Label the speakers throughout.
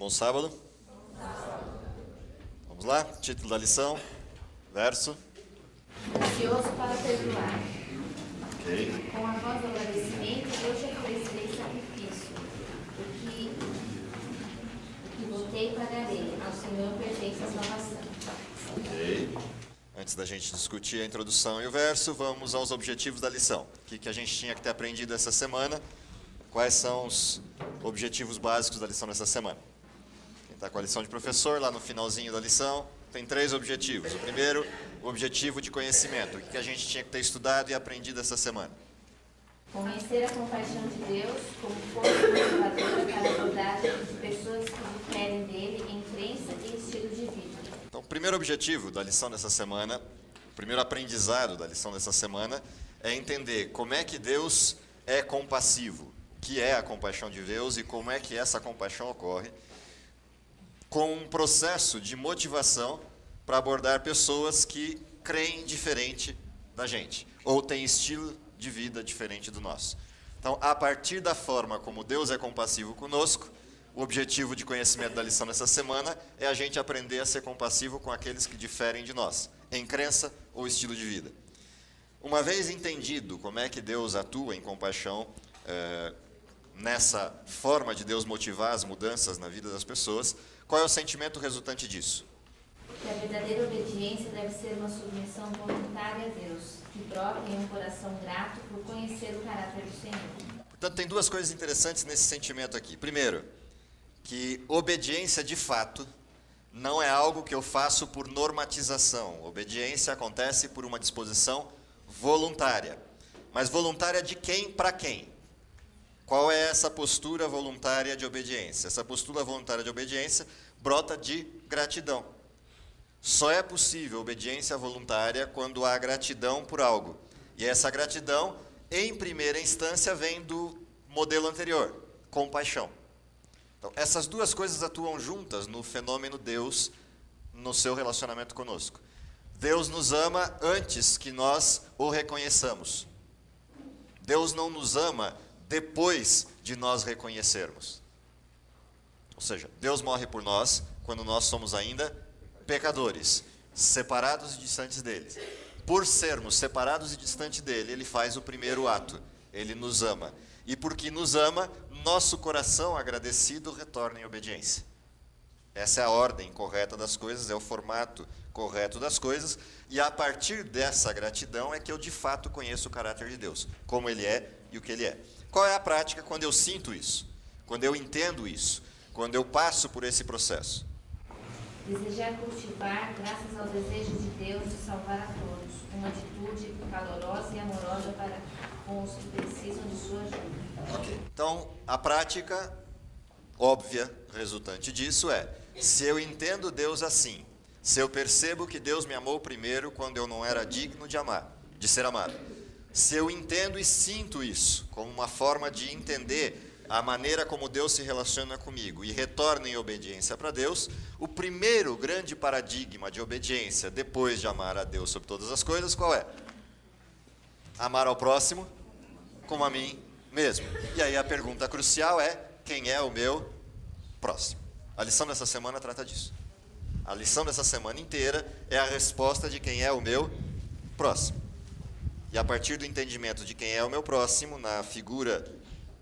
Speaker 1: Bom sábado. Vamos lá, título da lição, verso.
Speaker 2: Ansioso para perdoar.
Speaker 1: Ok.
Speaker 2: Com a voz do agradecimento, hoje oferecerei sacrifício. O que votei pagarei. Ao Senhor pertence a salvação.
Speaker 1: Ok. Antes da gente discutir a introdução e o verso, vamos aos objetivos da lição. O que a gente tinha que ter aprendido essa semana? Quais são os objetivos básicos da lição dessa semana? Quem está com a lição de professor, lá no finalzinho da lição, tem 3 objetivos. O primeiro, o objetivo de conhecimento. O que a gente tinha que ter estudado e aprendido essa semana?
Speaker 2: Conhecer a compaixão de Deus como força motivadora para a abordagem de pessoas que diferem dele em crença e estilo de vida.
Speaker 1: Então, o primeiro objetivo da lição dessa semana, o primeiro aprendizado da lição dessa semana, é entender como é que Deus é compassivo, o que é a compaixão de Deus e como é que essa compaixão ocorre, com um processo de motivação para abordar pessoas que creem diferente da gente, ou têm estilo de vida diferente do nosso. Então, a partir da forma como Deus é compassivo conosco, o objetivo de conhecimento da lição dessa semana é a gente aprender a ser compassivo com aqueles que diferem de nós, em crença ou estilo de vida. Uma vez entendido como é que Deus atua em compaixão, nessa forma de Deus motivar as mudanças na vida das pessoas, qual é o sentimento resultante disso?
Speaker 2: Que a verdadeira obediência deve ser uma submissão voluntária a Deus, que brota em um coração grato por conhecer o caráter do Senhor.
Speaker 1: Portanto, tem 2 coisas interessantes nesse sentimento aqui. Primeiro, que obediência de fato não é algo que eu faço por normatização. Obediência acontece por uma disposição voluntária. Mas voluntária de quem para quem? Qual é essa postura voluntária de obediência? Essa postura voluntária de obediência brota de gratidão. Só é possível obediência voluntária quando há gratidão por algo. E essa gratidão, em primeira instância, vem do modelo anterior, compaixão. Então, essas 2 coisas atuam juntas no fenômeno Deus, no seu relacionamento conosco. Deus nos ama antes que nós o reconheçamos. Deus não nos ama depois de nós reconhecermos. Ou seja, Deus morre por nós quando nós somos ainda pecadores, separados e distantes dele. Por sermos separados e distantes dele, ele faz o primeiro ato. Ele nos ama. E porque nos ama, nosso coração agradecido retorna em obediência. Essa é a ordem correta das coisas, é o formato correto das coisas, e a partir dessa gratidão é que eu de fato conheço o caráter de Deus, como ele é e o que ele é. Qual é a prática quando eu sinto isso? Quando eu entendo isso? Quando eu passo por esse processo?
Speaker 2: Desejar cultivar, graças ao desejo de Deus de salvar a todos, uma atitude calorosa e amorosa para com os que precisam de sua ajuda.
Speaker 1: Okay. Então, a prática óbvia resultante disso é, se eu entendo Deus assim, se eu percebo que Deus me amou primeiro quando eu não era digno de amar, de ser amado, se eu entendo e sinto isso como uma forma de entender a maneira como Deus se relaciona comigo e retorno em obediência para Deus, o primeiro grande paradigma de obediência depois de amar a Deus sobre todas as coisas, qual é? Amar ao próximo como a mim mesmo. E aí a pergunta crucial é, quem é o meu próximo? A lição dessa semana trata disso. A lição dessa semana inteira é a resposta de quem é o meu próximo. E a partir do entendimento de quem é o meu próximo, na figura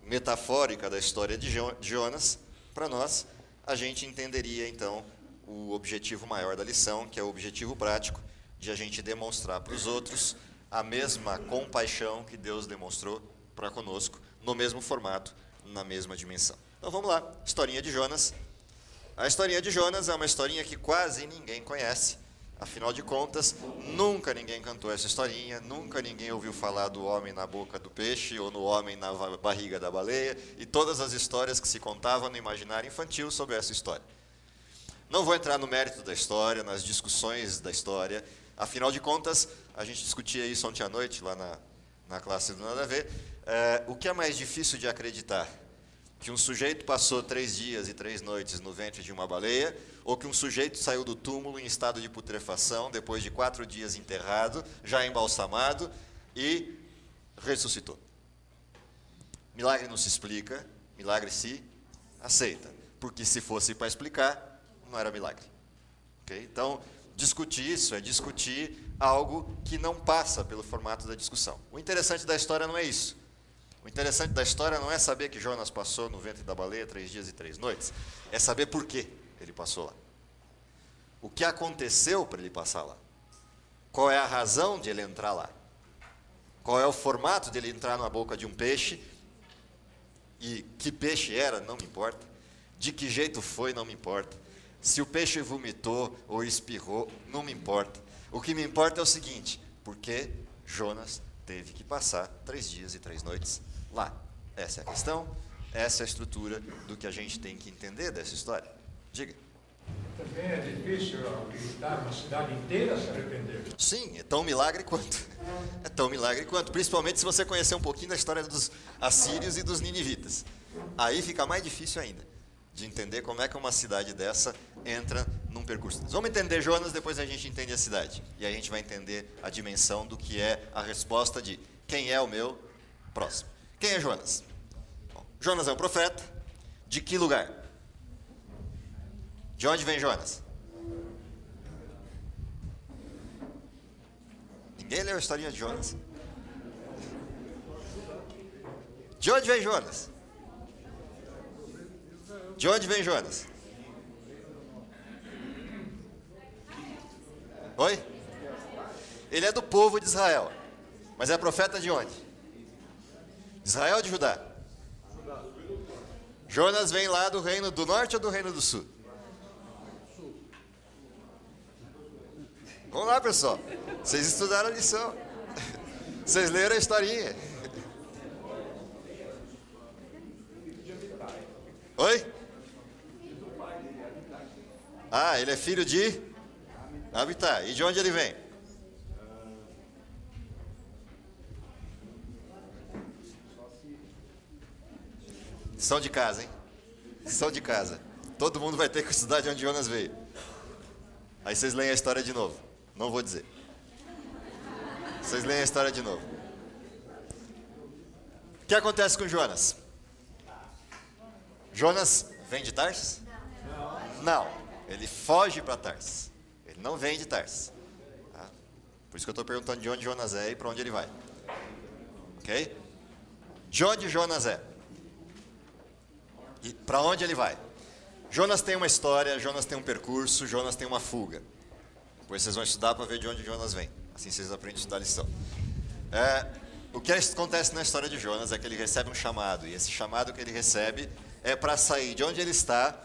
Speaker 1: metafórica da história de Jonas, para nós, a gente entenderia então o objetivo maior da lição, que é o objetivo prático de a gente demonstrar para os outros a mesma compaixão que Deus demonstrou para conosco, no mesmo formato, na mesma dimensão. Então vamos lá, historinha de Jonas. A historinha de Jonas é uma historinha que quase ninguém conhece. Afinal de contas, nunca ninguém cantou essa historinha, nunca ninguém ouviu falar do homem na boca do peixe ou no homem na barriga da baleia e todas as histórias que se contavam no imaginário infantil sobre essa história. Não vou entrar no mérito da história, nas discussões da história. Afinal de contas, a gente discutia isso ontem à noite lá na classe do Nada a Ver. O que é mais difícil de acreditar? Que um sujeito passou 3 dias e 3 noites no ventre de uma baleia, ou que um sujeito saiu do túmulo em estado de putrefação, depois de 4 dias enterrado, já embalsamado, e ressuscitou. Milagre não se explica, milagre se aceita. porque se fosse para explicar, não era milagre. Okay? Então, discutir isso é discutir algo que não passa pelo formato da discussão. O interessante da história não é isso. O interessante da história não é saber que Jonas passou no ventre da baleia 3 dias e 3 noites, é saber por que ele passou lá. O que aconteceu para ele passar lá? Qual é a razão de ele entrar lá? Qual é o formato de ele entrar na boca de um peixe? E que peixe era, não me importa. De que jeito foi, não me importa. Se o peixe vomitou ou espirrou, não me importa. O que me importa é o seguinte: por que Jonas teve que passar 3 dias e 3 noites lá? Essa é a questão, essa é a estrutura do que a gente tem que entender dessa história. Diga.
Speaker 3: Também é difícil acreditar uma cidade inteira se arrepender.
Speaker 1: Sim, é tão milagre quanto. É tão milagre quanto. Principalmente se você conhecer um pouquinho da história dos assírios e dos ninivitas. Aí fica mais difícil ainda de entender como é que uma cidade dessa entra num percurso. Vamos entender Jonas, depois a gente entende a cidade. E aí a gente vai entender a dimensão do que é a resposta de quem é o meu próximo. Quem é Jonas? Bom, Jonas é um profeta. De que lugar? De onde vem Jonas? Ninguém leu a historinha de Jonas? De onde vem Jonas? De onde vem Jonas? Oi? Ele é do povo de Israel. Mas é profeta de onde? Israel ou de Judá? Jonas vem lá do reino do norte ou do reino do sul? Vamos lá, pessoal. Vocês estudaram a lição. Vocês leram a historinha. Oi? Ah, ele é filho de Abitai. E de onde ele vem? Lição de casa, hein? Lição de casa. Todo mundo vai ter que estudar de onde Jonas veio. Aí vocês leem a história de novo. Não vou dizer. Vocês leem a história de novo. O que acontece com Jonas? Jonas vem de Tarsis? Não. Ele foge para Tarsis. Ele não vem de Tarsis. Tá? Por isso que eu estou perguntando de onde Jonas é e para onde ele vai. Ok? De onde Jonas é? E para onde ele vai? Jonas tem uma história, Jonas tem um percurso, Jonas tem uma fuga. Depois vocês vão estudar para ver de onde Jonas vem. Assim vocês aprendem a estudar a lição. O que acontece na história de Jonas é que ele recebe um chamado. E esse chamado que ele recebe é para sair de onde ele está,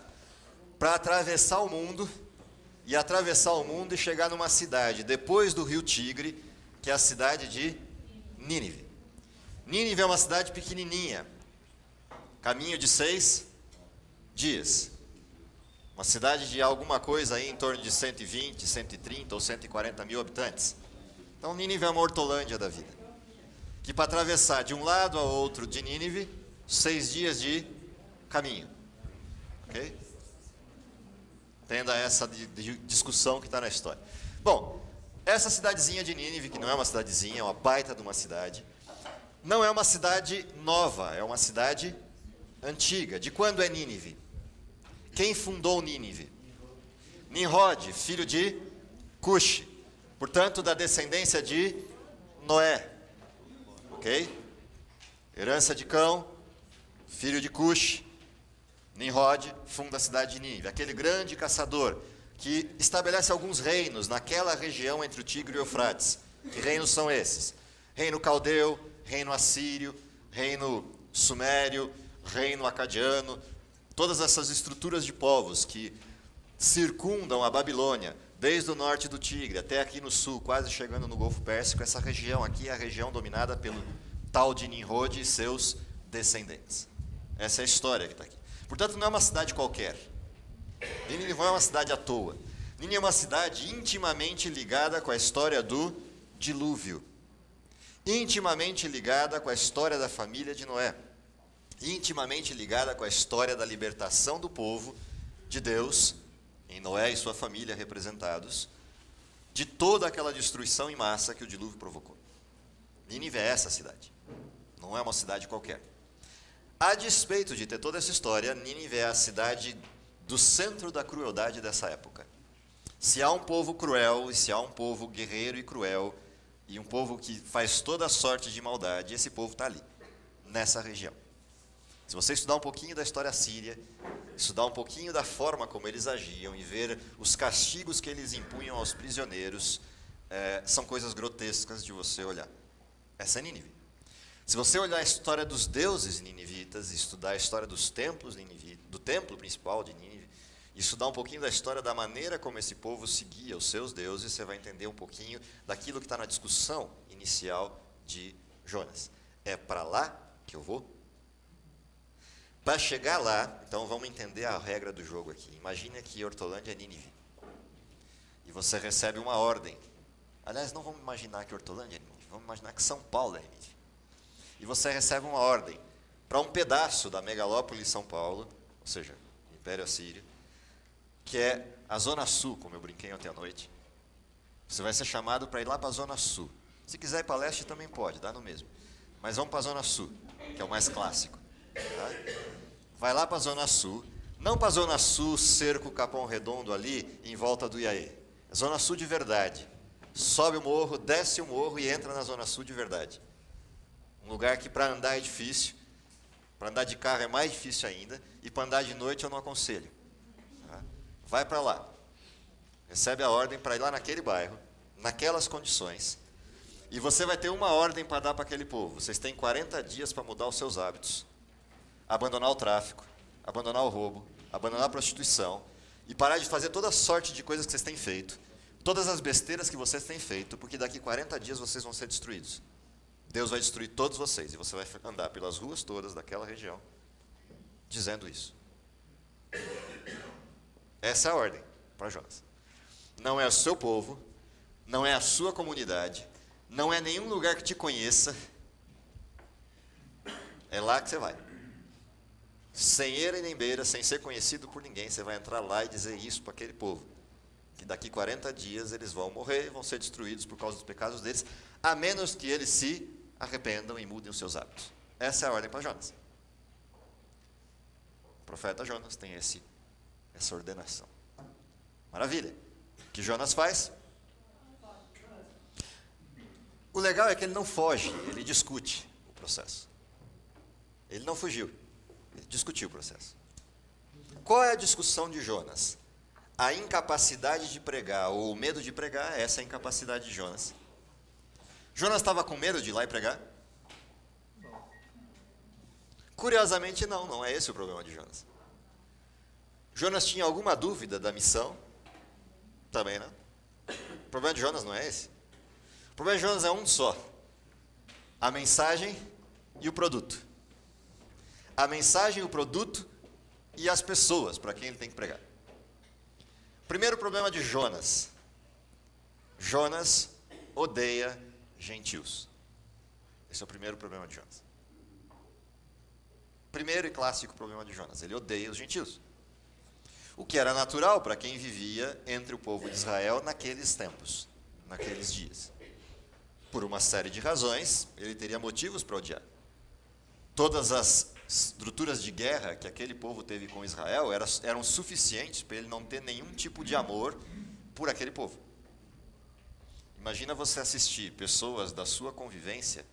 Speaker 1: para atravessar o mundo. E atravessar o mundo e chegar numa cidade, depois do rio Tigre, que é a cidade de Nínive. Nínive é uma cidade pequenininha. Caminho de 6 dias. Uma cidade de alguma coisa aí em torno de 120, 130 ou 140 mil habitantes. Então Nínive é uma hortolândia da vida. Que para atravessar de um lado ao outro de Nínive, 6 dias de caminho. Ok? Entenda essa discussão que está na história. Bom, essa cidadezinha de Nínive, que não é uma cidadezinha, é uma baita de uma cidade, não é uma cidade nova, é uma cidade antiga. De quando é Nínive? Quem fundou Nínive? Nimrod, filho de Cuxi, portanto da descendência de Noé. Ok? Herança de Cão, filho de Cuxi. Nimrod funda a cidade de Nínive, aquele grande caçador que estabelece alguns reinos naquela região entre o Tigre e o Eufrates. Que reinos são esses? Reino caldeu, reino assírio, reino sumério, reino acadiano, todas essas estruturas de povos que circundam a Babilônia, desde o norte do Tigre até aqui no sul, quase chegando no Golfo Pérsico. Essa região aqui é a região dominada pelo tal de Nimrod e seus descendentes. Essa é a história que está aqui. Portanto, não é uma cidade qualquer. Nínive não é uma cidade à toa. Nínive é uma cidade intimamente ligada com a história do dilúvio. Intimamente ligada com a história da família de Noé. Intimamente ligada com a história da libertação do povo de Deus, em Noé e sua família representados, de toda aquela destruição em massa que o dilúvio provocou. Nínive é essa cidade. Não é uma cidade qualquer. A despeito de ter toda essa história, Nínive é a cidade do centro da crueldade dessa época. Se há um povo cruel, e se há um povo guerreiro e cruel, e um povo que faz toda sorte de maldade, esse povo está ali, nessa região. Se você estudar um pouquinho da história síria, estudar um pouquinho da forma como eles agiam e ver os castigos que eles impunham aos prisioneiros, são coisas grotescas de você olhar. Essa é Nínive. Se você olhar a história dos deuses ninivitas, estudar a história dos templos ninivitas, do templo principal de Nínive, e estudar um pouquinho da história da maneira como esse povo seguia os seus deuses, você vai entender um pouquinho daquilo que está na discussão inicial de Jonas. É para lá que eu vou? Para chegar lá, então vamos entender a regra do jogo aqui. Imagine que Hortolândia é Nínive. E você recebe uma ordem. Aliás, não vamos imaginar que Hortolândia é Nínive, vamos imaginar que São Paulo é Nínive. E você recebe uma ordem para um pedaço da megalópole de São Paulo, ou seja, Império Assírio, que é a Zona Sul, como eu brinquei ontem à noite. Você vai ser chamado para ir lá para a Zona Sul. Se quiser ir para leste também pode, dá no mesmo. Mas vamos para a Zona Sul, que é o mais clássico. Tá? Vai lá para a Zona Sul, não para a Zona Sul, cerco Capão Redondo ali, em volta do Iaê. Zona Sul de verdade. Sobe o morro, desce o morro e entra na Zona Sul de verdade. Um lugar que para andar é difícil, para andar de carro é mais difícil ainda, e para andar de noite eu não aconselho. Tá? Vai para lá, recebe a ordem para ir lá naquele bairro, naquelas condições, e você vai ter uma ordem para dar para aquele povo. Vocês têm 40 dias para mudar os seus hábitos, abandonar o tráfico, abandonar o roubo, abandonar a prostituição, e parar de fazer toda sorte de coisas que vocês têm feito, todas as besteiras que vocês têm feito, porque daqui 40 dias vocês vão ser destruídos. Deus vai destruir todos vocês, e você vai andar pelas ruas todas daquela região, dizendo isso. Essa é a ordem para Jonas. Não é o seu povo, não é a sua comunidade, não é nenhum lugar que te conheça, é lá que você vai. Sem eira e nem beira, sem ser conhecido por ninguém, você vai entrar lá e dizer isso para aquele povo. Que daqui 40 dias eles vão morrer, vão ser destruídos por causa dos pecados deles, a menos que eles se arrependam e mudem os seus hábitos. Essa é a ordem para Jonas. O profeta Jonas tem essa ordenação. Maravilha. O que Jonas faz? O legal é que ele não foge, ele discute o processo. Ele não fugiu, ele discutiu o processo. Qual é a discussão de Jonas? A incapacidade de pregar, ou o medo de pregar, essa é a incapacidade de Jonas. Jonas estava com medo de ir lá e pregar? Curiosamente não é esse o problema de Jonas. Jonas tinha alguma dúvida da missão? Também não. O problema de Jonas não é esse. O problema de Jonas é um só. A mensagem e o produto. A mensagem, o produto e as pessoas para quem ele tem que pregar. Primeiro problema de Jonas. Jonas odeia gentios. Esse é o primeiro problema de Jonas. Primeiro e clássico problema de Jonas. Ele odeia os gentios. O que era natural para quem vivia entre o povo de Israel naqueles tempos, naqueles dias. Por uma série de razões, ele teria motivos para odiar. Todas as estruturas de guerra que aquele povo teve com Israel eram suficientes para ele não ter nenhum tipo de amor por aquele povo. Imagina você assistir pessoas da sua convivência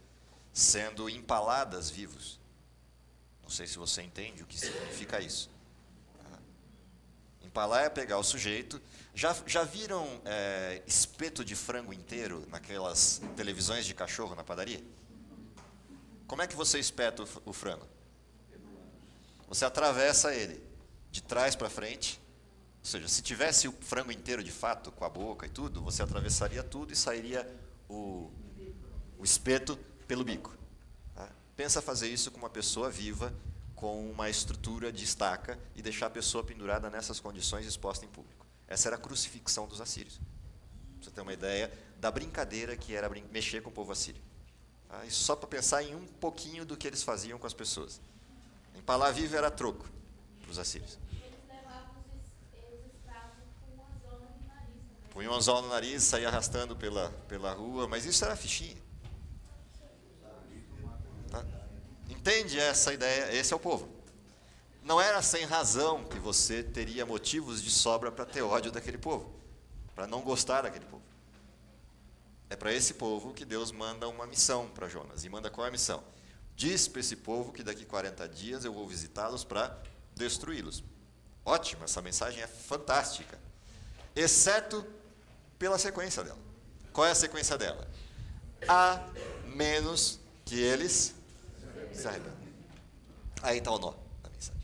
Speaker 1: sendo empaladas vivos. Não sei se você entende o que significa isso. Empalar é pegar o sujeito. Já viram espeto de frango inteiro naquelas televisões de cachorro na padaria? Como é que você espeta o frango? Você atravessa ele de trás para frente. Ou seja, se tivesse o frango inteiro de fato, com a boca e tudo, você atravessaria tudo e sairia o espeto pelo bico. Tá? Pensa fazer isso com uma pessoa viva, com uma estrutura de estaca, e deixar a pessoa pendurada nessas condições exposta em público. Essa era a crucifixão dos assírios. Pra você ter uma ideia da brincadeira que era mexer com o povo assírio. Tá? Isso só para pensar em um pouquinho do que eles faziam com as pessoas. Empalar vivo era troco para os assírios. Punha um anzol no nariz, saía arrastando pela rua, mas isso era fichinha. Tá? Entende essa ideia? Esse é o povo. não era sem razão que você teria motivos de sobra para ter ódio daquele povo, para não gostar daquele povo. É para esse povo que Deus manda uma missão para Jonas. E manda qual é a missão? Diz para esse povo que daqui 40 dias eu vou visitá-los para destruí-los. Ótimo, essa mensagem é fantástica. Exceto pela sequência dela. Qual é a sequência dela? A menos que eles se arrependam. Aí está o nó da mensagem.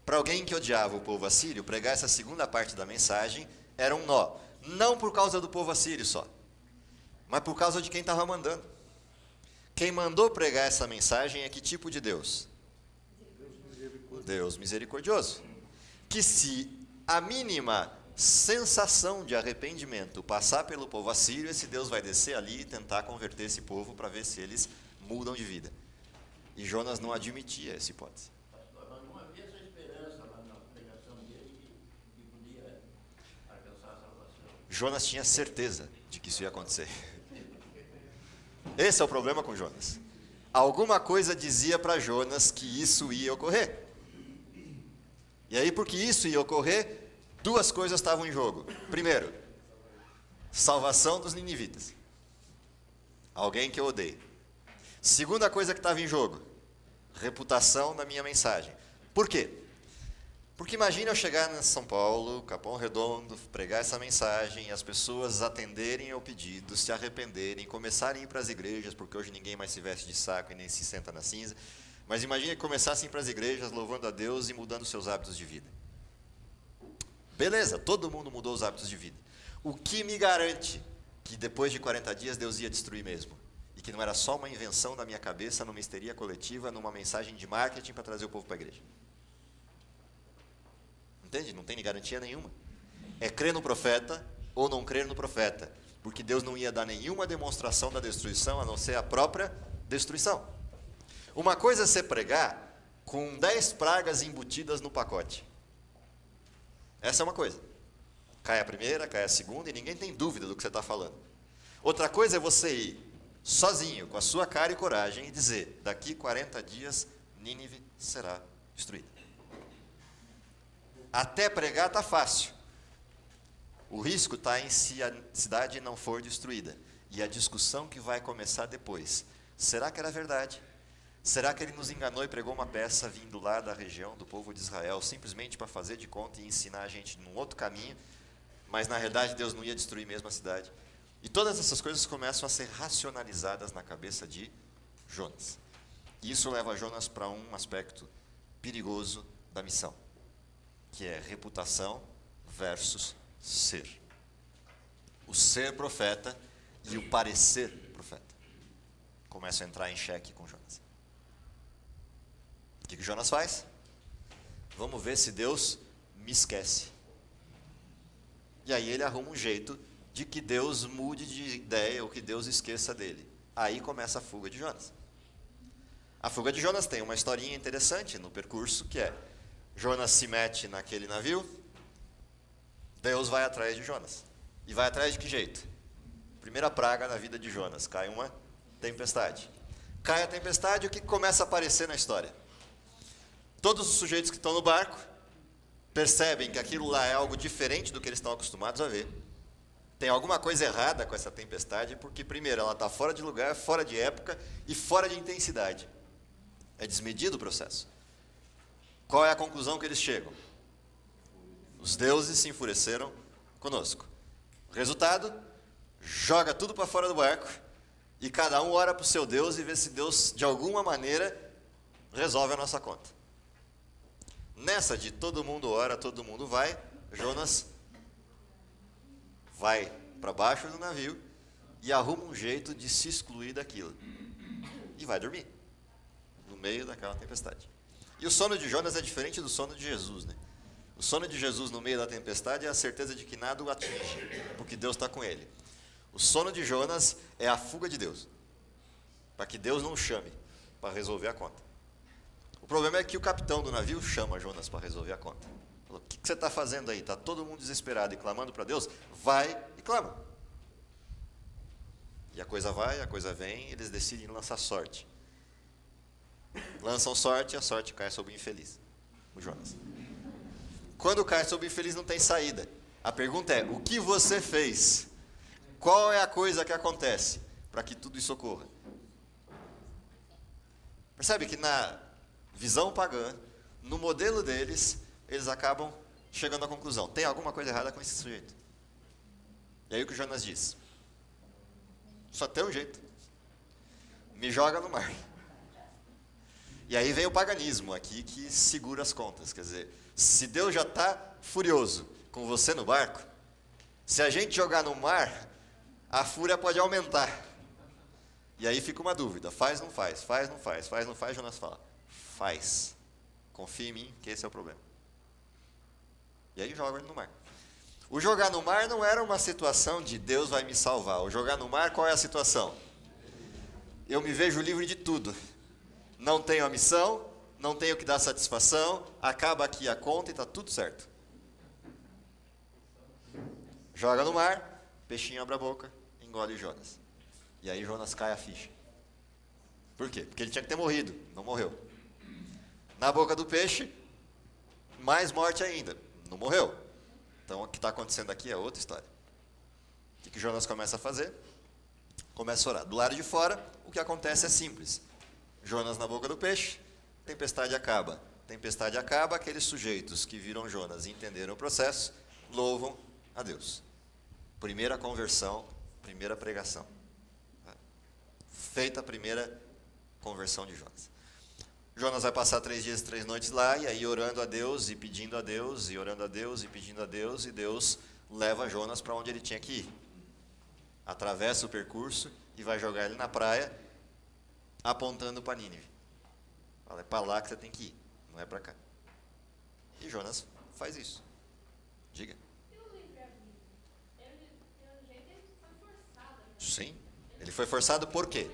Speaker 1: Para alguém que odiava o povo assírio, pregar essa segunda parte da mensagem era um nó. Não por causa do povo assírio só, mas por causa de quem estava mandando. Quem mandou pregar essa mensagem é que tipo de Deus? Deus misericordioso. Que se a mínima sensação de arrependimento passar pelo povo assírio, esse Deus vai descer ali e tentar converter esse povo para ver se eles mudam de vida. E Jonas não admitia essa hipótese.
Speaker 4: Pastor, mas não havia essa esperança lá na pregação dele que podia alcançar a salvação.
Speaker 1: Jonas tinha certeza de que isso ia acontecer. Esse é o problema com Jonas. Alguma coisa dizia para Jonas que isso ia ocorrer. E aí, porque isso ia ocorrer, duas coisas estavam em jogo. Primeiro, salvação dos ninivitas. Alguém que eu odeio. Segunda coisa que estava em jogo, reputação da minha mensagem. Por quê? Porque imagina eu chegar em São Paulo, Capão Redondo, pregar essa mensagem, e as pessoas atenderem ao pedido, se arrependerem, começarem a ir para as igrejas, porque hoje ninguém mais se veste de saco e nem se senta na cinza. Mas imagina que começassem a ir para as igrejas, louvando a Deus e mudando seus hábitos de vida. Beleza, todo mundo mudou os hábitos de vida. O que me garante que depois de 40 dias Deus ia destruir mesmo? E que não era só uma invenção da minha cabeça, numa histeria coletiva, numa mensagem de marketing para trazer o povo para a igreja. Entende? Não tem garantia nenhuma. É crer no profeta ou não crer no profeta. Porque Deus não ia dar nenhuma demonstração da destruição, a não ser a própria destruição. Uma coisa é você pregar com 10 pragas embutidas no pacote. Essa é uma coisa. Cai a primeira, cai a segunda e ninguém tem dúvida do que você está falando. Outra coisa é você ir sozinho, com a sua cara e coragem, e dizer, daqui 40 dias, Nínive será destruída. Até pregar está fácil. O risco está em se a cidade não for destruída. E a discussão que vai começar depois. Será que era verdade? Será que ele nos enganou e pregou uma peça vindo lá da região do povo de Israel, simplesmente para fazer de conta e ensinar a gente num outro caminho, mas na realidade Deus não ia destruir mesmo a cidade? E todas essas coisas começam a ser racionalizadas na cabeça de Jonas. E isso leva Jonas para um aspecto perigoso da missão, que é reputação versus ser. O ser profeta e o parecer profeta começam a entrar em xeque com Jonas. O que Jonas faz? Vamos ver se Deus me esquece. E aí ele arruma um jeito de que Deus mude de ideia ou que Deus esqueça dele. Aí começa a fuga de Jonas. A fuga de Jonas tem uma historinha interessante no percurso, que é: Jonas se mete naquele navio, Deus vai atrás de Jonas. E vai atrás de que jeito? Primeira praga na vida de Jonas, cai uma tempestade. Cai a tempestade, o que começa a aparecer na história? Todos os sujeitos que estão no barco percebem que aquilo lá é algo diferente do que eles estão acostumados a ver. Tem alguma coisa errada com essa tempestade, porque, primeiro, ela está fora de lugar, fora de época e fora de intensidade. É desmedido o processo. Qual é a conclusão que eles chegam? Os deuses se enfureceram conosco. Resultado, joga tudo para fora do barco e cada um ora para o seu Deus e vê se Deus, de alguma maneira, resolve a nossa conta. Nessa de todo mundo ora, todo mundo vai, Jonas vai para baixo do navio e arruma um jeito de se excluir daquilo. E vai dormir, no meio daquela tempestade. E o sono de Jonas é diferente do sono de Jesus, né? O sono de Jesus no meio da tempestade é a certeza de que nada o atinge, porque Deus está com ele. O sono de Jonas é a fuga de Deus, para que Deus não o chame para resolver a conta. O problema é que o capitão do navio chama Jonas para resolver a conta. Falou: o que você está fazendo aí? Está todo mundo desesperado e clamando para Deus? Vai e clama. E a coisa vai, a coisa vem, eles decidem lançar sorte. Lançam sorte e a sorte cai sobre o infeliz. o Jonas. Quando cai sobre o infeliz não tem saída. A pergunta é, o que você fez? Qual é a coisa que acontece para que tudo isso ocorra? Percebe que na visão pagã, no modelo deles, eles acabam chegando à conclusão, tem alguma coisa errada com esse sujeito. E aí o que o Jonas diz? Só tem um jeito. Me joga no mar. E aí vem o paganismo aqui que segura as contas. Quer dizer, se Deus já está furioso com você no barco, se a gente jogar no mar, a fúria pode aumentar. E aí fica uma dúvida, faz, não faz, faz, não faz, faz, não faz, Jonas fala, faz. Confia em mim que esse é o problema. E aí joga ele no mar. O jogar no mar não era uma situação de Deus vai me salvar. O jogar no mar, qual é a situação? Eu me vejo livre de tudo. Não tenho a missão, não tenho que dar satisfação, acaba aqui a conta e está tudo certo. Joga no mar, peixinho abre a boca, engole Jonas. E aí Jonas cai a ficha. Por quê? Porque ele tinha que ter morrido, não morreu. Na boca do peixe, mais morte ainda, não morreu. Então o que está acontecendo aqui é outra história. O que Jonas começa a fazer? Começa a orar. Do lado de fora, o que acontece é simples. Jonas na boca do peixe, tempestade acaba. Tempestade acaba, aqueles sujeitos que viram Jonas e entenderam o processo, louvam a Deus. Primeira conversão, primeira pregação. Feita a primeira conversão de Jonas. Jonas vai passar 3 dias e 3 noites lá, e aí orando a Deus, e pedindo a Deus, e orando a Deus, e pedindo a Deus, e Deus leva Jonas para onde ele tinha que ir. Atravessa o percurso e vai jogar ele na praia, apontando para Nínive. Fala, é para lá que você tem que ir, não é para cá. E Jonas faz isso. Diga. Sim. Ele foi forçado por quê?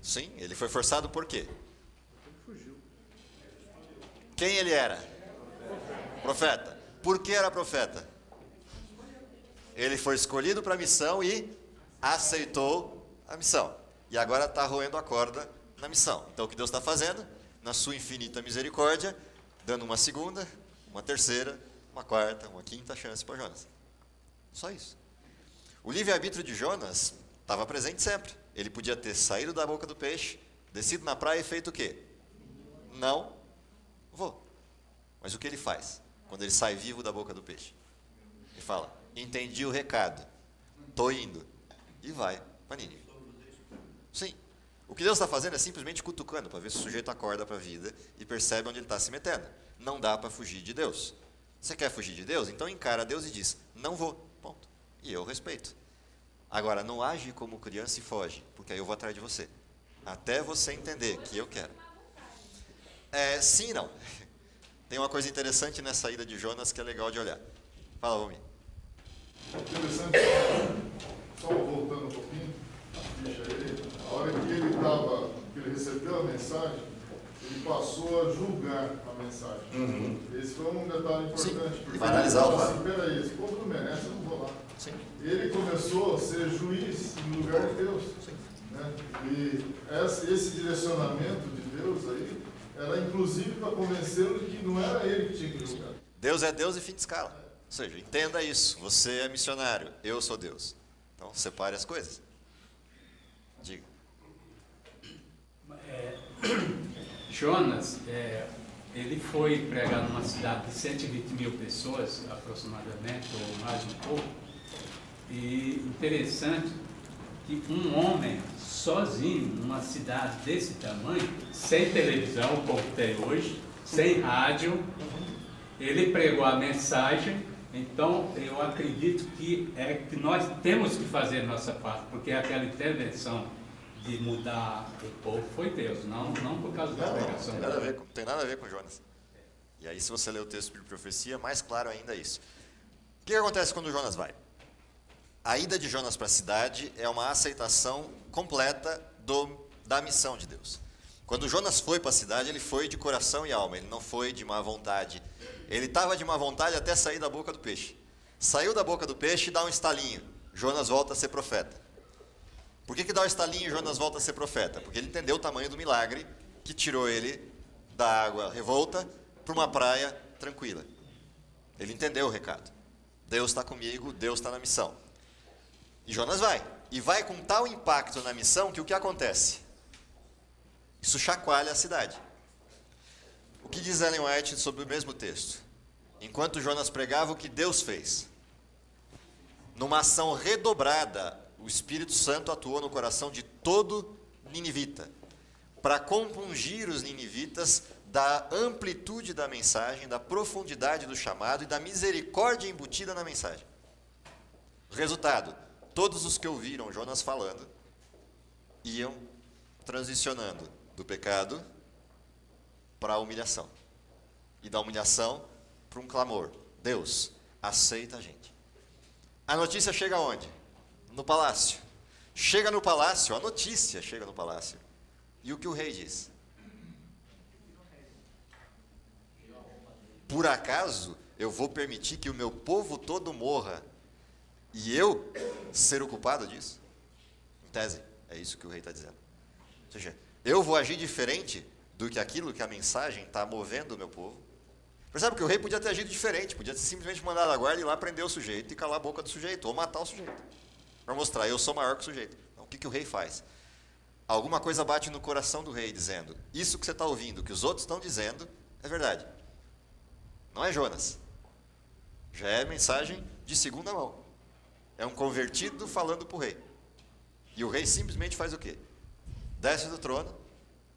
Speaker 1: Sim, ele foi forçado por quê? Quem ele era? Profeta. Por que era profeta? Ele foi escolhido para a missão e aceitou a missão. E agora está roendo a corda na missão. Então o que Deus está fazendo? Na sua infinita misericórdia, dando uma segunda, uma terceira, uma quarta, uma quinta chance para Jonas. Só isso. O livre-arbítrio de Jonas estava presente sempre. Ele podia ter saído da boca do peixe, descido na praia e feito o quê? Não vou. Mas o que ele faz quando ele sai vivo da boca do peixe? Ele fala, entendi o recado, estou indo. E vai para Nínive. Sim. O que Deus está fazendo é simplesmente cutucando, para ver se o sujeito acorda para a vida e percebe onde ele está se metendo. Não dá para fugir de Deus. Você quer fugir de Deus? Então encara Deus e diz, não vou, ponto. E eu respeito. Agora, não age como criança e foge, porque aí eu vou atrás de você. Até você entender que eu quero. Sim e não. Tem uma coisa interessante nessa ida de Jonas que é legal de olhar. Fala, Romi.
Speaker 5: Interessante, só voltando um pouquinho, a hora que ele recebeu a mensagem, ele passou a julgar a mensagem. Esse foi um detalhe importante.
Speaker 1: Sim,
Speaker 5: porque
Speaker 1: ele vai analisar o fato.
Speaker 5: assim, peraí, esse povo não merece, eu não vou lá.
Speaker 1: Sim.
Speaker 5: Ele começou a ser juiz no lugar de Deus. Né? E esse direcionamento de Deus aí, era inclusive para convencê-lo de que não era ele que tinha que julgar.
Speaker 1: Deus é Deus e fim de escala. Ou seja, entenda isso. Você é missionário, eu sou Deus. Então, separe as coisas. Diga.
Speaker 6: Jonas, ele foi pregar numa cidade de 120 mil pessoas, aproximadamente, ou mais um pouco. E interessante que um homem sozinho, numa cidade desse tamanho, sem televisão, como tem hoje, sem rádio, ele pregou a mensagem. Então, eu acredito que nós temos que fazer nossa parte, porque aquela intervenção de mudar o povo foi Deus, não por causa da pregação.
Speaker 1: Não tem nada a ver com Jonas. E aí, se você ler o texto de profecia, mais claro ainda isso. O que acontece quando Jonas vai? A ida de Jonas para a cidade é uma aceitação completa da missão de Deus. Quando Jonas foi para a cidade, ele foi de coração e alma, ele não foi de má vontade. Ele estava de má vontade até sair da boca do peixe. Saiu da boca do peixe e dá um estalinho. Jonas volta a ser profeta. Por que dá um estalinho e Jonas volta a ser profeta? Porque ele entendeu o tamanho do milagre que tirou ele da água revolta para uma praia tranquila. Ele entendeu o recado. Deus está comigo, Deus está na missão. E Jonas vai. E vai com tal impacto na missão que o que acontece? Isso chacoalha a cidade. O que diz Ellen White sobre o mesmo texto? Enquanto Jonas pregava, o que Deus fez? Numa ação redobrada, o Espírito Santo atuou no coração de todo ninivita, para compungir os ninivitas da amplitude da mensagem, da profundidade do chamado e da misericórdia embutida na mensagem. Resultado, todos os que ouviram Jonas falando, iam transicionando do pecado para a humilhação. E da humilhação para um clamor. Deus, aceita a gente. A notícia chega aonde? No palácio. Chega no palácio, a notícia chega no palácio. E o que o rei diz? Por acaso eu vou permitir que o meu povo todo morra e eu ser o culpado disso? Em tese, é isso que o rei está dizendo. Ou seja, eu vou agir diferente do que aquilo que a mensagem está movendo o meu povo. Percebe que o rei podia ter agido diferente, podia ter simplesmente mandado a guarda ir lá prender o sujeito e calar a boca do sujeito, ou matar o sujeito, para mostrar, eu sou maior que o sujeito. Então, o que o rei faz? Alguma coisa bate no coração do rei, dizendo, isso que você está ouvindo, que os outros estão dizendo, é verdade. Não é Jonas. Já é mensagem de segunda mão. É um convertido falando para o rei. E o rei simplesmente faz o quê? Desce do trono,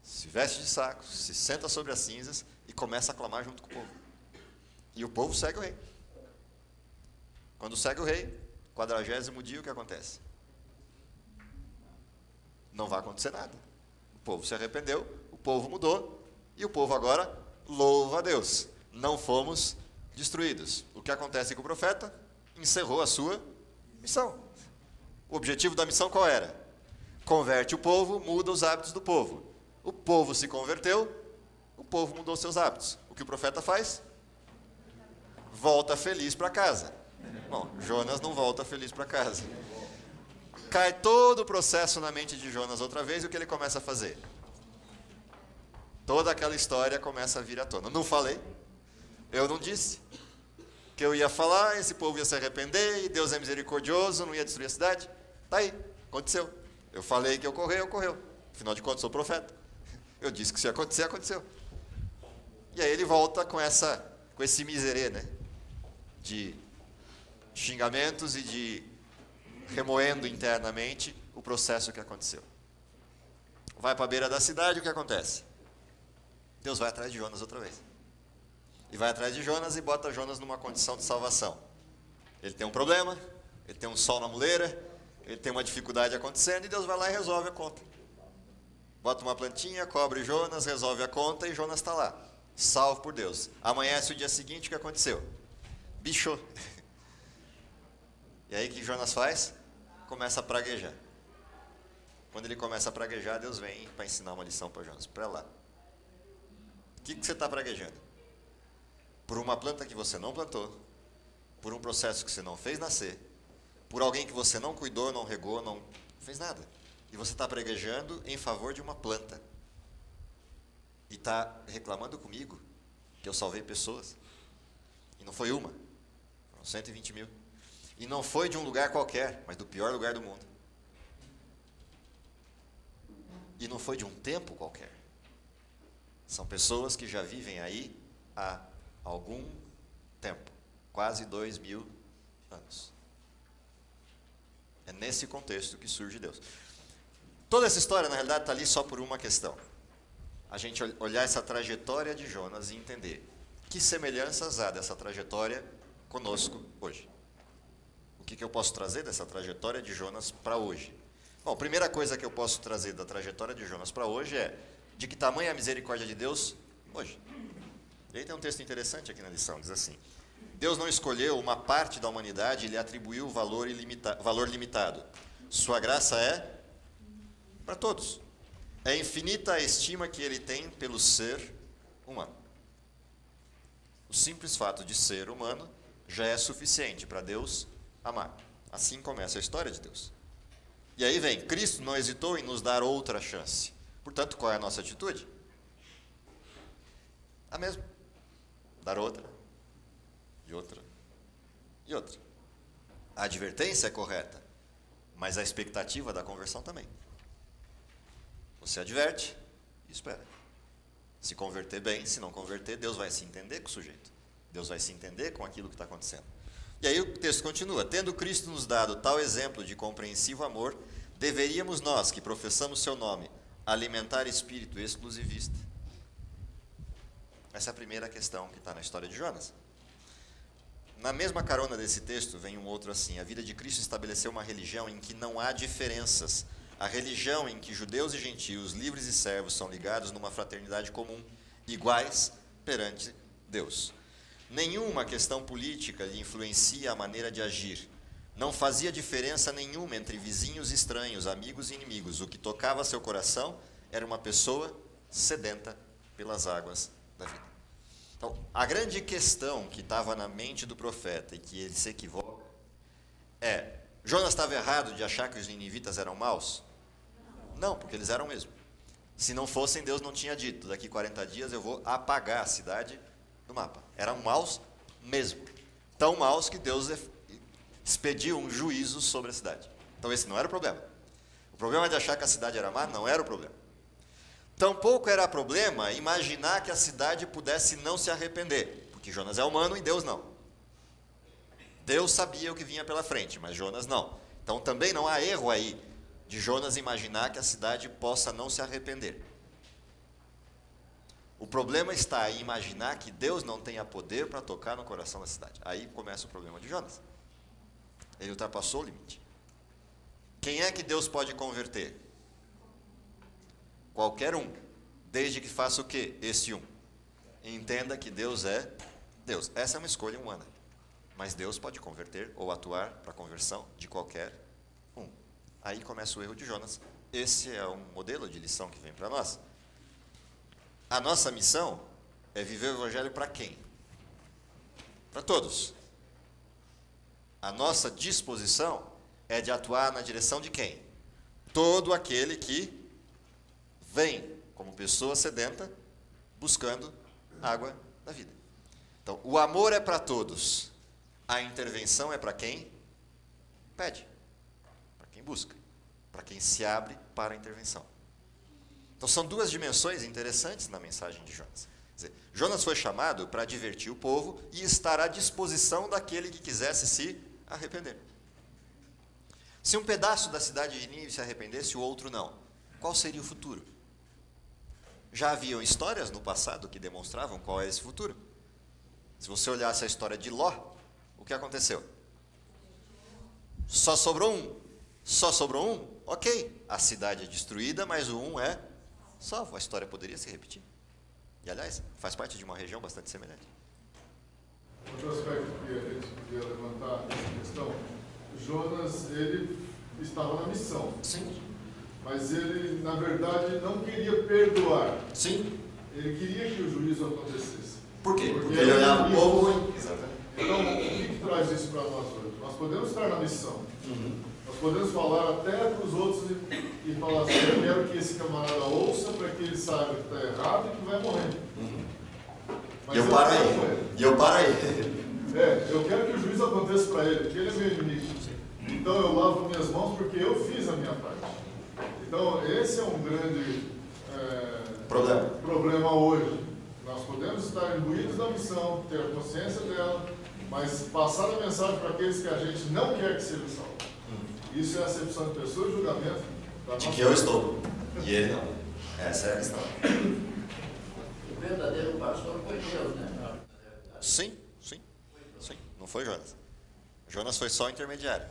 Speaker 1: se veste de saco, se senta sobre as cinzas e começa a clamar junto com o povo. E o povo segue o rei. Quando segue o rei, 40º dia, o que acontece? Não vai acontecer nada. O povo se arrependeu, o povo mudou, e o povo agora louva a Deus. Não fomos destruídos. O que acontece com o profeta? Encerrou a sua missão. O objetivo da missão qual era? Converte o povo, muda os hábitos do povo. O povo se converteu, o povo mudou seus hábitos. O que o profeta faz? Volta feliz para casa. Bom, Jonas não volta feliz para casa. Cai todo o processo na mente de Jonas outra vez, e o que ele começa a fazer? Toda aquela história começa a vir à tona. Não falei? Eu não disse que eu ia falar, esse povo ia se arrepender, e Deus é misericordioso, não ia destruir a cidade? Tá aí, aconteceu. Eu falei que ocorreu, ocorreu. Afinal de contas, sou profeta. Eu disse que isso ia acontecer, aconteceu. E aí ele volta com esse miserê, né? De xingamentos e de remoendo internamente o processo que aconteceu. Vai para a beira da cidade, o que acontece? Deus vai atrás de Jonas outra vez. E vai atrás de Jonas e bota Jonas numa condição de salvação. Ele tem um problema, ele tem um sol na muleira, ele tem uma dificuldade acontecendo, e Deus vai lá e resolve a conta. Bota uma plantinha, cobre Jonas, resolve a conta, e Jonas está lá, salvo por Deus. Amanhece o dia seguinte, o que aconteceu? Bichou. E aí o que Jonas faz? Começa a praguejar. Quando ele começa a praguejar, Deus vem para ensinar uma lição para Jonas. Espera lá. O que você está praguejando? Por uma planta que você não plantou, por um processo que você não fez nascer, por alguém que você não cuidou, não regou, não fez nada. E você está praguejando em favor de uma planta. E está reclamando comigo que eu salvei pessoas. E não foi uma, foram 120 mil. E não foi de um lugar qualquer, mas do pior lugar do mundo. E não foi de um tempo qualquer. São pessoas que já vivem aí há algum tempo, quase 2000 anos. É nesse contexto que surge Deus. Toda essa história, na realidade, está ali só por uma questão. A gente olhar essa trajetória de Jonas e entender que semelhanças há dessa trajetória conosco hoje. O que eu posso trazer dessa trajetória de Jonas para hoje? Bom, a primeira coisa que eu posso trazer da trajetória de Jonas para hoje é de que tamanha a misericórdia de Deus hoje. E aí tem um texto interessante aqui na lição, diz assim: Deus não escolheu uma parte da humanidade e lhe atribuiu valor limitado. Sua graça é para todos. É infinita a estima que ele tem pelo ser humano. O simples fato de ser humano já é suficiente para Deus amar. Assim começa a história de Deus. E aí vem, Cristo não hesitou em nos dar outra chance. Portanto, qual é a nossa atitude? A mesma. dar outra, e outra, e outra. A advertência é correta, mas a expectativa da conversão também. Você adverte e espera. Se converter bem, se não converter, Deus vai se entender com o sujeito. Deus vai se entender com aquilo que está acontecendo. E aí o texto continua: tendo Cristo nos dado tal exemplo de compreensivo amor, deveríamos nós, que professamos seu nome, alimentar espírito exclusivista. Essa é a primeira questão que está na história de Jonas. Na mesma carona desse texto vem um outro assim: a vida de Cristo estabeleceu uma religião em que não há diferenças. A religião em que judeus e gentios, livres e servos, são ligados numa fraternidade comum, iguais perante Deus. Nenhuma questão política lhe influencia a maneira de agir. Não fazia diferença nenhuma entre vizinhos e estranhos, amigos e inimigos. O que tocava seu coração era uma pessoa sedenta pelas águas da vida. Então, a grande questão que estava na mente do profeta e que ele se equivoca é: Jonas estava errado de achar que os ninivitas eram maus? Não, porque eles eram mesmo. Se não fossem, Deus não tinha dito: daqui 40 dias eu vou apagar a cidade do mapa. Eram maus mesmo. Tão maus que Deus expediu um juízo sobre a cidade. Então esse não era o problema. O problema de achar que a cidade era má não era o problema. Tampouco era problema imaginar que a cidade pudesse não se arrepender, porque Jonas é humano e Deus não. Deus sabia o que vinha pela frente, mas Jonas não. Então também não há erro aí de Jonas imaginar que a cidade possa não se arrepender. O problema está em imaginar que Deus não tenha poder para tocar no coração da cidade. Aí começa o problema de Jonas. Ele ultrapassou o limite. Quem é que Deus pode converter? Qualquer um, desde que faça o quê? Esse um. Entenda que Deus é Deus. Essa é uma escolha humana. Mas Deus pode converter ou atuar para a conversão de qualquer um. Aí começa o erro de Jonas. Esse é um modelo de lição que vem para nós. A nossa missão é viver o Evangelho para quem? Para todos. A nossa disposição é de atuar na direção de quem? Todo aquele que vem como pessoa sedenta, buscando água da vida. Então, o amor é para todos. A intervenção é para quem pede, para quem busca, para quem se abre para a intervenção. Então, são duas dimensões interessantes na mensagem de Jonas. Quer dizer, Jonas foi chamado para divertir o povo e estar à disposição daquele que quisesse se arrepender. Se um pedaço da cidade de Nínive se arrependesse, o outro não, qual seria o futuro? Já haviam histórias no passado que demonstravam qual é esse futuro. Se você olhasse a história de Ló, o que aconteceu? Só sobrou um. Só sobrou um? Ok, a cidade é destruída, mas o um é salvo. A história poderia se repetir. E, aliás, faz parte de uma região bastante semelhante.
Speaker 5: Outro aspecto que a gente podia levantar nessa questão: Jonas, ele estava na missão.
Speaker 1: Sim.
Speaker 5: Mas ele, na verdade, não queria perdoar.
Speaker 1: Sim.
Speaker 5: Ele queria que o juízo acontecesse.
Speaker 1: Por quê?
Speaker 5: Porque
Speaker 1: ele olhava o povo
Speaker 5: ruim.
Speaker 1: ruim. Exatamente.
Speaker 5: Então, o que traz isso para nós hoje? Nós podemos estar na missão. Nós podemos falar até para os outros e falar assim: eu quero que esse camarada ouça para que ele saiba que está errado e que vai morrer. Mas
Speaker 1: E eu paro aí. E eu paro aí.
Speaker 5: Eu quero que o juízo aconteça para ele, porque ele é meu inimigo. Então eu lavo minhas mãos porque eu fiz a minha parte. Então esse é um grande problema hoje. Nós podemos estar imbuídos da missão, ter a consciência dela, mas passar a mensagem para aqueles que a gente não quer que sejam salvos. Isso é acepção de pessoa e julgamento da
Speaker 1: De
Speaker 5: nossa
Speaker 1: que eu estou. E ele não. Essa é a questão.
Speaker 4: O verdadeiro pastor foi Deus, né?
Speaker 1: Sim. Não foi Jonas. Jonas foi só intermediário.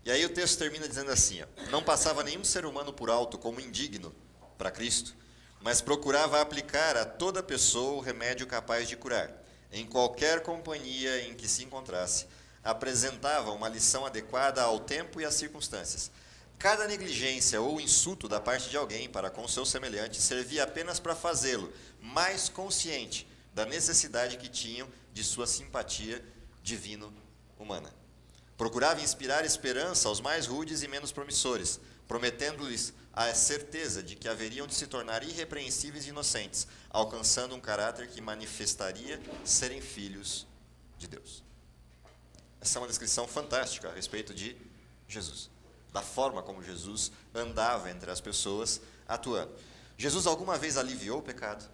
Speaker 1: E aí o texto termina dizendo assim: ó, não passava nenhum ser humano por alto como indigno para Cristo, mas procurava aplicar a toda pessoa o remédio capaz de curar. Em qualquer companhia em que se encontrasse, apresentava uma lição adequada ao tempo e às circunstâncias. Cada negligência ou insulto da parte de alguém para com seu semelhante servia apenas para fazê-lo mais consciente da necessidade que tinham de sua simpatia divino-humana. Procurava inspirar esperança aos mais rudes e menos promissores, prometendo-lhes a certeza de que haveriam de se tornar irrepreensíveis e inocentes, alcançando um caráter que manifestaria serem filhos de Deus. Essa é uma descrição fantástica a respeito de Jesus, da forma como Jesus andava entre as pessoas, atuando. Jesus alguma vez aliviou o pecado?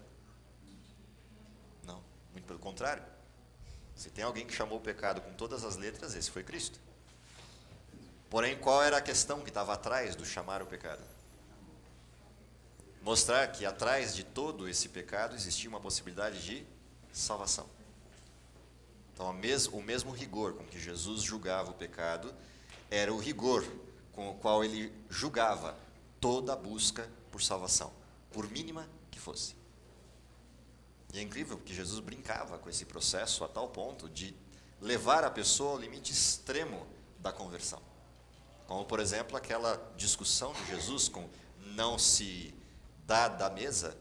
Speaker 1: Não, muito pelo contrário. Se tem alguém que chamou o pecado com todas as letras, esse foi Cristo. Porém, qual era a questão que estava atrás do chamar o pecado? Mostrar que atrás de todo esse pecado existia uma possibilidade de salvação. Então, o mesmo rigor com que Jesus julgava o pecado era o rigor com o qual ele julgava toda a busca por salvação, por mínima que fosse. E é incrível que Jesus brincava com esse processo a tal ponto de levar a pessoa ao limite extremo da conversão. Como, por exemplo, aquela discussão de Jesus com não se dá da mesa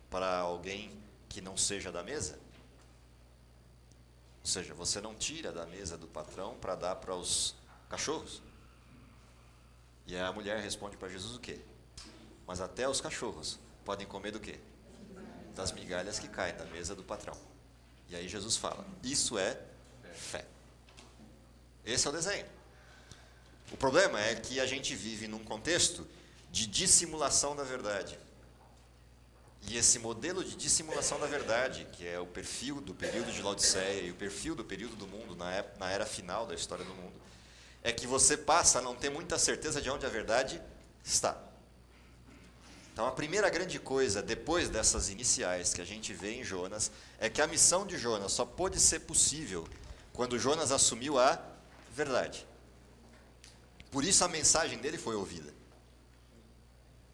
Speaker 1: para alguém que não seja da mesa. Ou seja, você não tira da mesa do patrão para dar para os cachorros. E a mulher responde para Jesus o quê? Mas até os cachorros podem comer do quê? Das migalhas que caem da mesa do patrão. E aí Jesus fala, isso é fé. Esse é o desenho. O problema é que a gente vive num contexto de dissimulação da verdade. E esse modelo de dissimulação da verdade, que é o perfil do período de Laodiceia e o perfil do período do mundo na era final da história do mundo, é que você passa a não ter muita certeza de onde a verdade está. Então, a primeira grande coisa, depois dessas iniciais que a gente vê em Jonas, é que a missão de Jonas só pôde ser possível quando Jonas assumiu a verdade. Por isso a mensagem dele foi ouvida.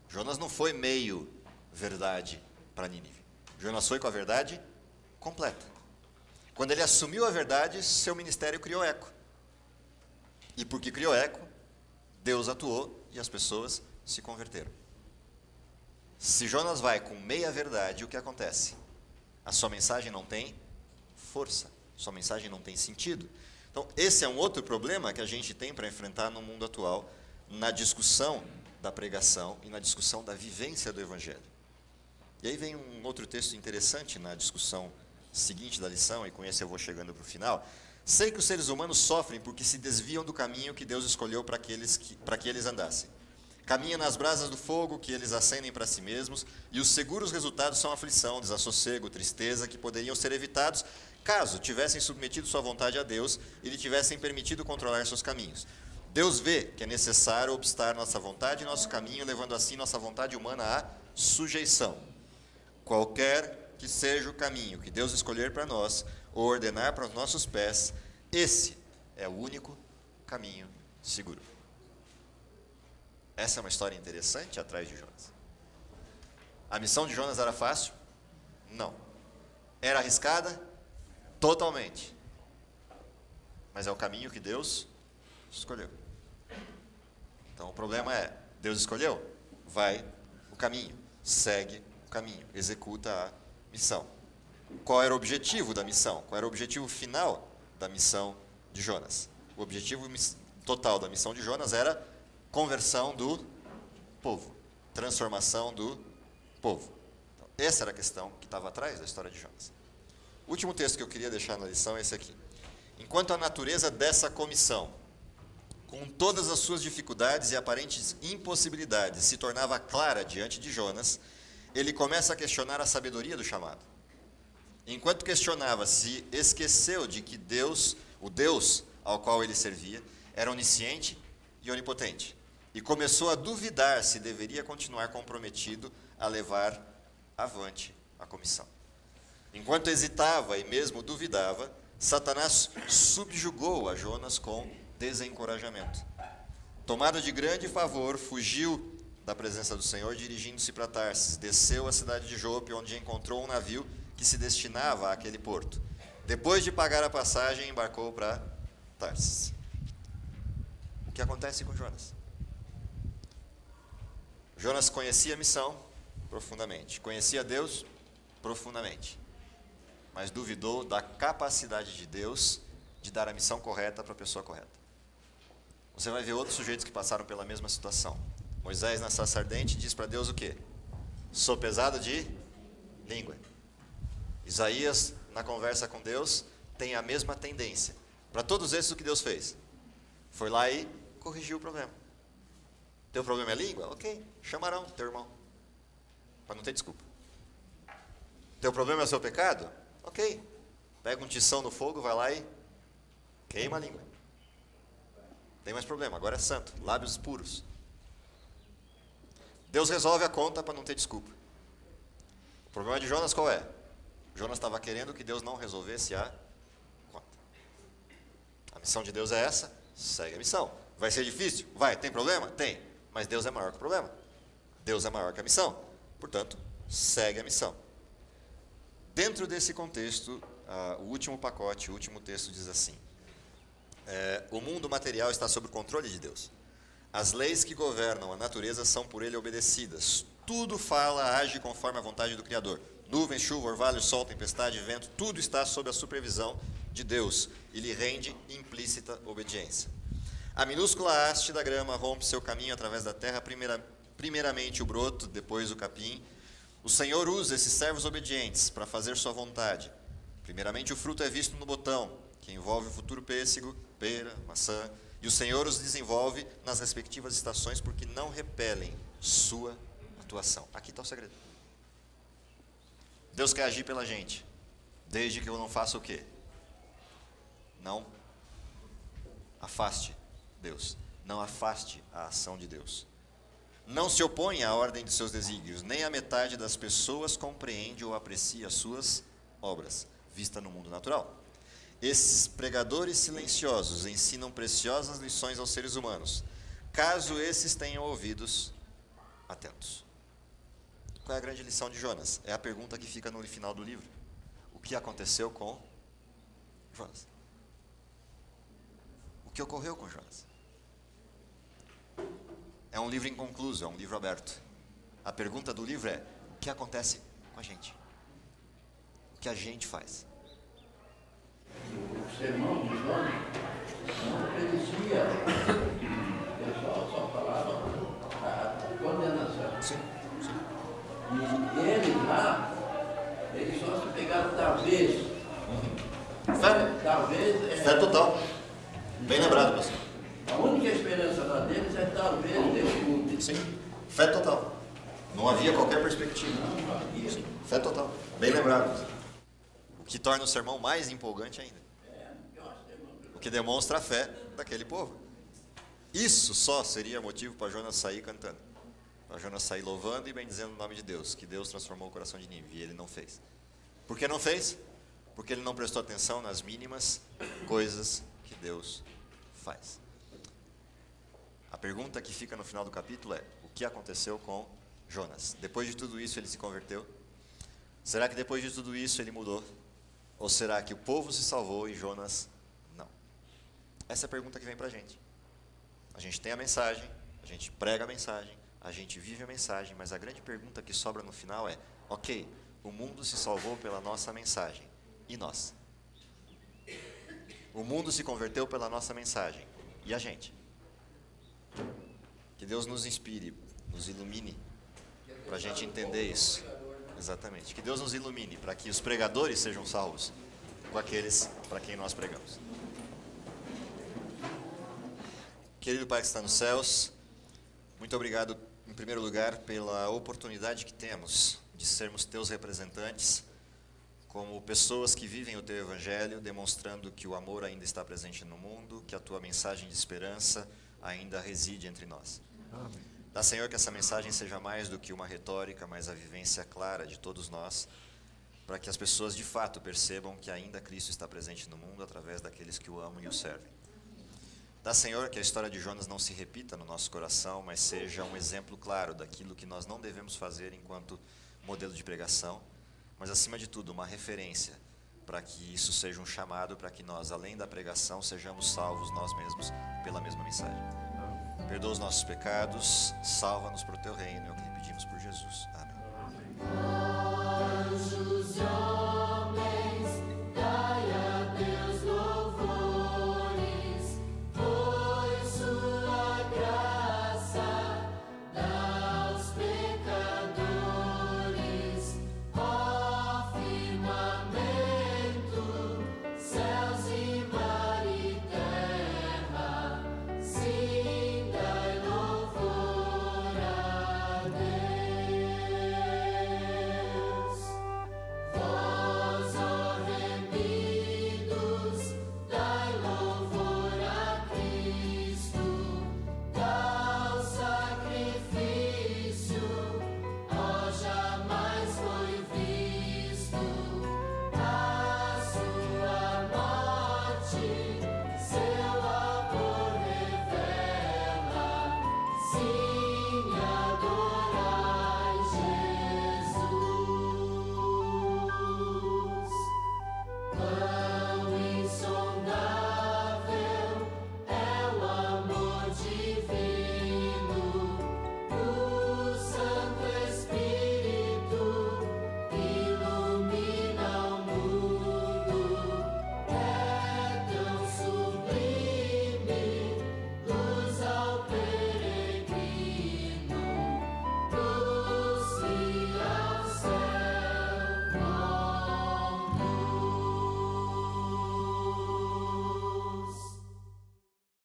Speaker 1: Jonas não foi meio verdade para Nínive. Jonas foi com a verdade completa. Quando ele assumiu a verdade, seu ministério criou eco. E porque criou eco, Deus atuou e as pessoas se converteram. Se Jonas vai com meia verdade, o que acontece? A sua mensagem não tem força, sua mensagem não tem sentido. Então, esse é um outro problema que a gente tem para enfrentar no mundo atual, na discussão da pregação e na discussão da vivência do Evangelho. E aí vem um outro texto interessante na discussão seguinte da lição, e com esse eu vou chegando para o final. Sei que os seres humanos sofrem porque se desviam do caminho que Deus escolheu para que eles andassem. Caminham nas brasas do fogo que eles acendem para si mesmos, e os seguros resultados são aflição, desassossego, tristeza, que poderiam ser evitados caso tivessem submetido sua vontade a Deus e lhe tivessem permitido controlar seus caminhos. Deus vê que é necessário obstar nossa vontade e nosso caminho, levando assim nossa vontade humana à sujeição. Qualquer que seja o caminho que Deus escolher para nós, ou ordenar para os nossos pés, esse é o único caminho seguro. Essa é uma história interessante atrás de Jonas. A missão de Jonas era fácil? Não. Era arriscada? Totalmente. Mas é o caminho que Deus escolheu. Então o problema é, Deus escolheu? Vai o caminho, segue o caminho, executa a missão. Qual era o objetivo da missão? Qual era o objetivo final da missão de Jonas? O objetivo total da missão de Jonas era conversão do povo, transformação do povo. Então, essa era a questão que estava atrás da história de Jonas. O último texto que eu queria deixar na lição é esse aqui. Enquanto a natureza dessa comissão, com todas as suas dificuldades e aparentes impossibilidades, se tornava clara diante de Jonas, ele começa a questionar a sabedoria do chamado. Enquanto questionava, se esqueceu de que Deus, o Deus ao qual ele servia, era onisciente e onipotente, e começou a duvidar se deveria continuar comprometido a levar avante a comissão. Enquanto hesitava e mesmo duvidava, Satanás subjugou a Jonas com desencorajamento. Tomado de grande favor, fugiu da presença do Senhor, dirigindo-se para Tarsis. Desceu à cidade de Jope, onde encontrou um navio que se destinava àquele porto. Depois de pagar a passagem, embarcou para Tarsis. O que acontece com Jonas? Jonas conhecia a missão profundamente, conhecia Deus profundamente, mas duvidou da capacidade de Deus de dar a missão correta para a pessoa correta. você vai ver outros sujeitos que passaram pela mesma situação. Moisés na sarça ardente diz para Deus o quê? Sou pesado de língua. Isaías, na conversa com Deus, tem a mesma tendência. Para todos esses, o que Deus fez? Foi lá e corrigiu o problema. Teu problema é língua? Ok, chamarão teu irmão, para não ter desculpa. Teu problema é o seu pecado? Ok, pega um tição no fogo, vai lá e queima a língua. Não tem mais problema, agora é santo, lábios puros. Deus resolve a conta para não ter desculpa. O problema de Jonas qual é? Jonas estava querendo que Deus não resolvesse a conta. A missão de Deus é essa, segue a missão. Vai ser difícil? Vai. Tem problema? Tem. Mas Deus é maior que o problema. Deus é maior que a missão. Portanto, segue a missão. Dentro desse contexto, o último pacote, o último texto diz assim: o mundo material está sob o controle de Deus. As leis que governam a natureza são por ele obedecidas. Tudo fala, age conforme a vontade do Criador. Nuvens, chuva, orvalho, sol, tempestade, vento, tudo está sob a supervisão de Deus e lhe rende implícita obediência. A minúscula haste da grama rompe seu caminho através da terra, primeiramente o broto, depois o capim. O Senhor usa esses servos obedientes para fazer sua vontade. Primeiramente o fruto é visto no botão, que envolve o futuro pêssego, pera, maçã, e o Senhor os desenvolve nas respectivas estações porque não repelem sua atuação. Aqui está o segredo. Deus quer agir pela gente, desde que eu não faça o quê? Não afaste Deus, não afaste a ação de Deus. Não se opõe à ordem de seus desígnios, nem a metade das pessoas compreende ou aprecia as suas obras, vista no mundo natural. Esses pregadores silenciosos ensinam preciosas lições aos seres humanos, caso esses tenham ouvidos atentos. Qual é a grande lição de Jonas? É a pergunta que fica no final do livro. O que aconteceu com Jonas? O que ocorreu com Jonas? É um livro inconcluso, é um livro aberto. A pergunta do livro é: o que acontece com a gente? O que a gente faz?
Speaker 4: O sermão de Jonas não obedecia. O pessoal só falava a condenação.
Speaker 1: Sim.
Speaker 4: E eles lá, eles só se pegaram talvez.
Speaker 1: Fé.
Speaker 4: Talvez.
Speaker 1: Fé total. Bem lembrado, pastor.
Speaker 4: A única esperança lá deles é talvez Deus mude.
Speaker 1: Sim. Fé total. Não havia qualquer perspectiva.
Speaker 4: Não havia.
Speaker 1: Sim. Fé total. Bem lembrado. O que torna o sermão mais empolgante ainda. O que demonstra a fé daquele povo. Isso só seria motivo para Jonas sair cantando. Para Jonas sair louvando e bendizendo o nome de Deus, que Deus transformou o coração de Nínive, e ele não fez. Por que não fez? Porque ele não prestou atenção nas mínimas coisas que Deus faz. A pergunta que fica no final do capítulo é: o que aconteceu com Jonas? Depois de tudo isso ele se converteu? Será que depois de tudo isso ele mudou? Ou será que o povo se salvou e Jonas não? Essa é a pergunta que vem para a gente. A gente tem a mensagem, a gente prega a mensagem, a gente vive a mensagem, mas a grande pergunta que sobra no final é: ok, o mundo se salvou pela nossa mensagem, e nós? O mundo se converteu pela nossa mensagem, e a gente? Que Deus nos inspire, nos ilumine, para a gente entender isso. Exatamente. Que Deus nos ilumine, para que os pregadores sejam salvos com aqueles para quem nós pregamos. Querido Pai que está nos céus, muito obrigado, em primeiro lugar, pela oportunidade que temos de sermos Teus representantes, como pessoas que vivem o Teu Evangelho, demonstrando que o amor ainda está presente no mundo, que a Tua mensagem de esperança ainda reside entre nós. Dá, Senhor, que essa mensagem seja mais do que uma retórica, mas a vivência clara de todos nós, para que as pessoas de fato percebam que ainda Cristo está presente no mundo através daqueles que o amam e o servem. Dá, Senhor, que a história de Jonas não se repita no nosso coração, mas seja um exemplo claro daquilo que nós não devemos fazer enquanto modelo de pregação, mas acima de tudo uma referência para que isso seja um chamado para que nós, além da pregação, sejamos salvos nós mesmos pela mesma mensagem. Perdoa os nossos pecados, salva-nos para o Teu reino, é o que pedimos por Jesus. Amém.